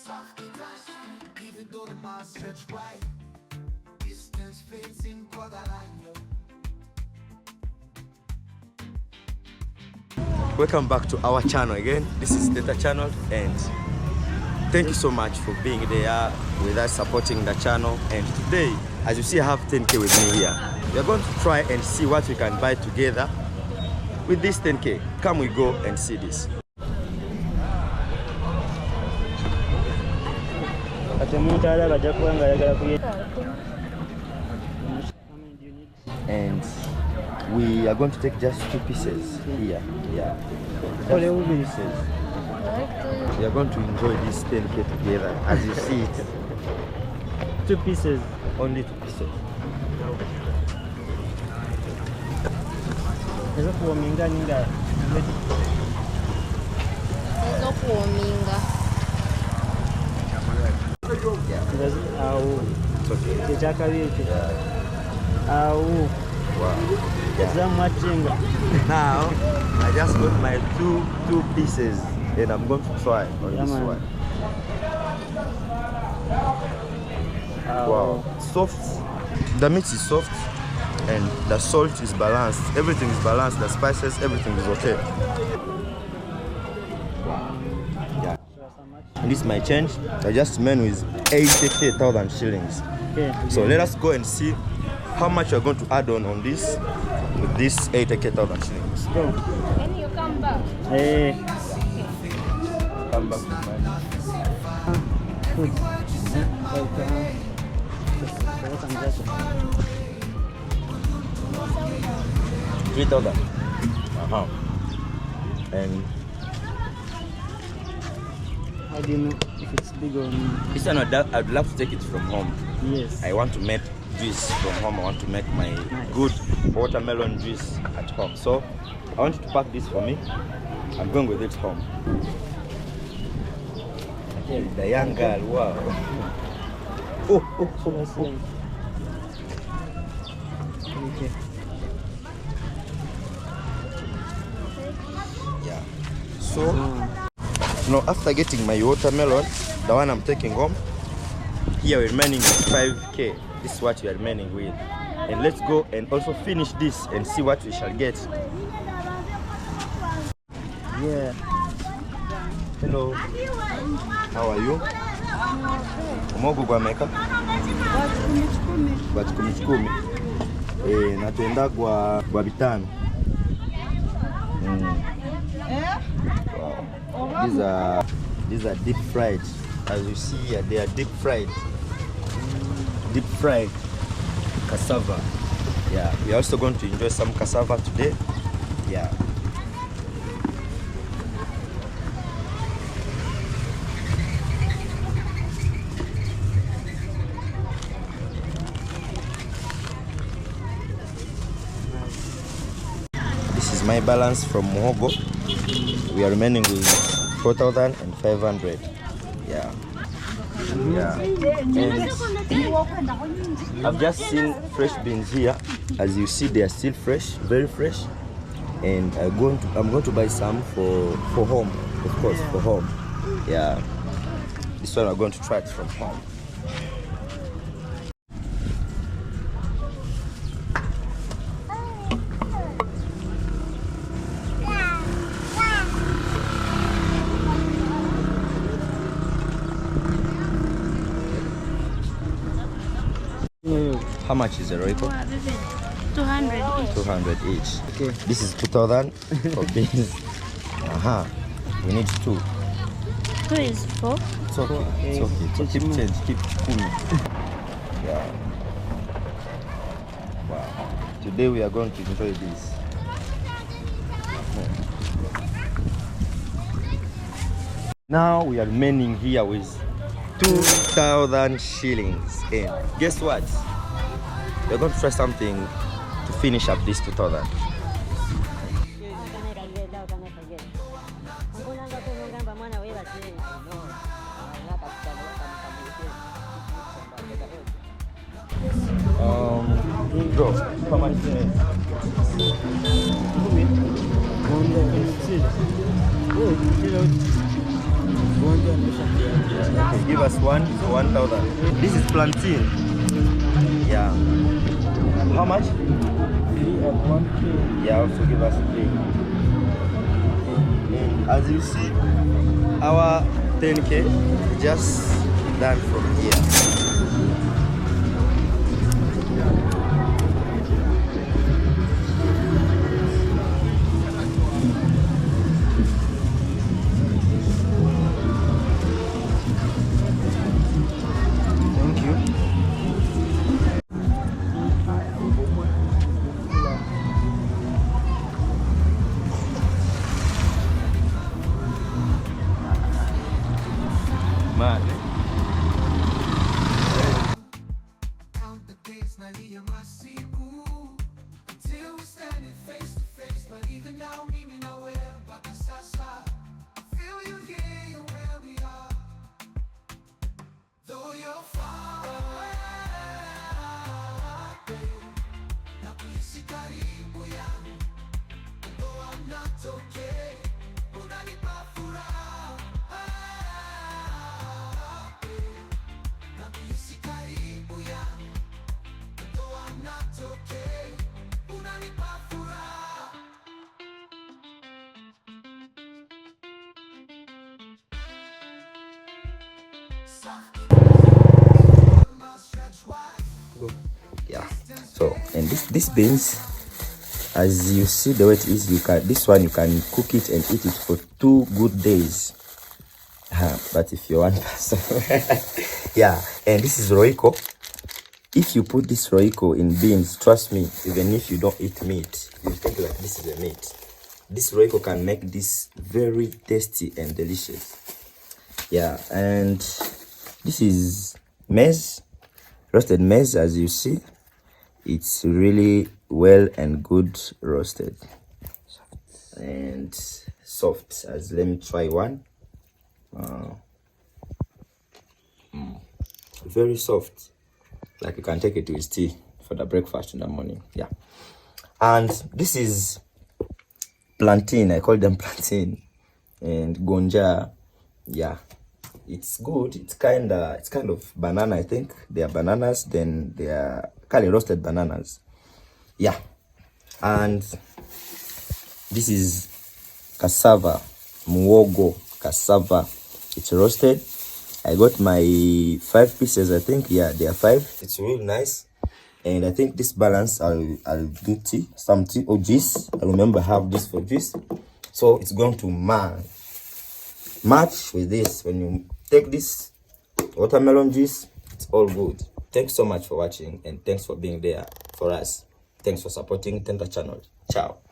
Even though the miles stretch wide, distance fades in Guadalajara. Welcome back to our channel again. This is Data Channel, and thank you so much for being there with us, supporting the channel. And today, as you see, I have 10K with me here. We are going to try and see what we can buy together with this 10K. Come, we go and see this. And we are going to take just 2 pieces here. Yeah. Just 2 pieces. We are going to enjoy this 10K together as you see it. 2 pieces. Only 2 pieces. Wow. Now I just got my two pieces and I'm going to try on this one. Wow, soft. The meat is soft and the salt is balanced. Everything is balanced. The spices, everything is okay. Yeah. And this is my change. I just made with 80,000 shillings. Okay. So let us go and see how much you're going to add on this with this 80,000 shillings. Go. When you come back. Hey. Come back with Good. 3,000. And How do you know if it's big or not? this one I'd love to take it from home. Yes. I want to make juice from home. I want to make my good watermelon juice at home. So I want you to pack this for me. I'm going with it home. The young girl, wow. Oh. Okay. Yeah. So now after getting my watermelon, the one I'm taking home, here we're remaining with 5K. This is what we are remaining with. And let's go and also finish this and see what we shall get. Yeah. Hello. How are you? Umogo kwa meka? Watu kumichukumi. Natenda kwa bitano. Wow. These are deep fried. As you see here, they are deep fried. Deep fried cassava. Yeah, we are also going to enjoy some cassava today. Yeah. This is my balance from Muhogo. We are remaining with 4,500. Yeah. Yeah. And I've just seen fresh beans here. As you see, they are still fresh, very fresh. And I'm going to buy some for home, of course, for home. Yeah. This one I'm going to try it from home. How much is the Royco? 200 each. 200 each. Okay. This is 2,000 for beans. We need 2. 2 is 4. It's okay. It's okay. So keep change. Keep cool. Yeah. Wow. Today we are going to enjoy this. Now we are remaining here with 2,000 shillings. And guess what? We're going to try something to finish up this 2,000. Bro, how much is it? Okay, give us 1,000. This is plantain. Yeah. How much? 3 at 1K. Yeah, also give us 3. And as you see, our 10K just done from here. Thank you. Man. Count the days nalia masiku until we're standing face to face. But even now, mimi na wewe mpaka sasa. Feel you here where we are. Though you're far away, nakuhisi karibu yangu. Though I'm not okay, unanipa furaha. Nakuhisi karibu yangu. Though I'm not okay, unanipa furaha. Yeah. So, and this beans, as you see the way it is, this one you can cook it and eat it for 2 good days. But if you're one person, yeah. And this is roiko. If you put this roiko in beans, trust me, even if you don't eat meat, you think like this is a meat. This roiko can make this very tasty and delicious. Yeah. And this is maize, roasted maize. As you see, it's really well and good roasted and soft. As let me try one. Very soft, like you can take it with tea for the breakfast in the morning. Yeah. And this is plantain. I call them plantain and gonja. Yeah, it's good. It's kind of banana. I think they are bananas. Then they are kind of roasted bananas. Yeah. And this is cassava, muogo cassava. It's roasted. I got my 5 pieces. I think, yeah, they are 5. It's really nice. And I think this balance, I'll do tea, some tea or juice. I remember I have this for juice. So it's going to match with this. When you take this watermelon juice, it's all good. Thanks so much for watching, and thanks for being there for us. Thanks for supporting Tenta channel. Ciao.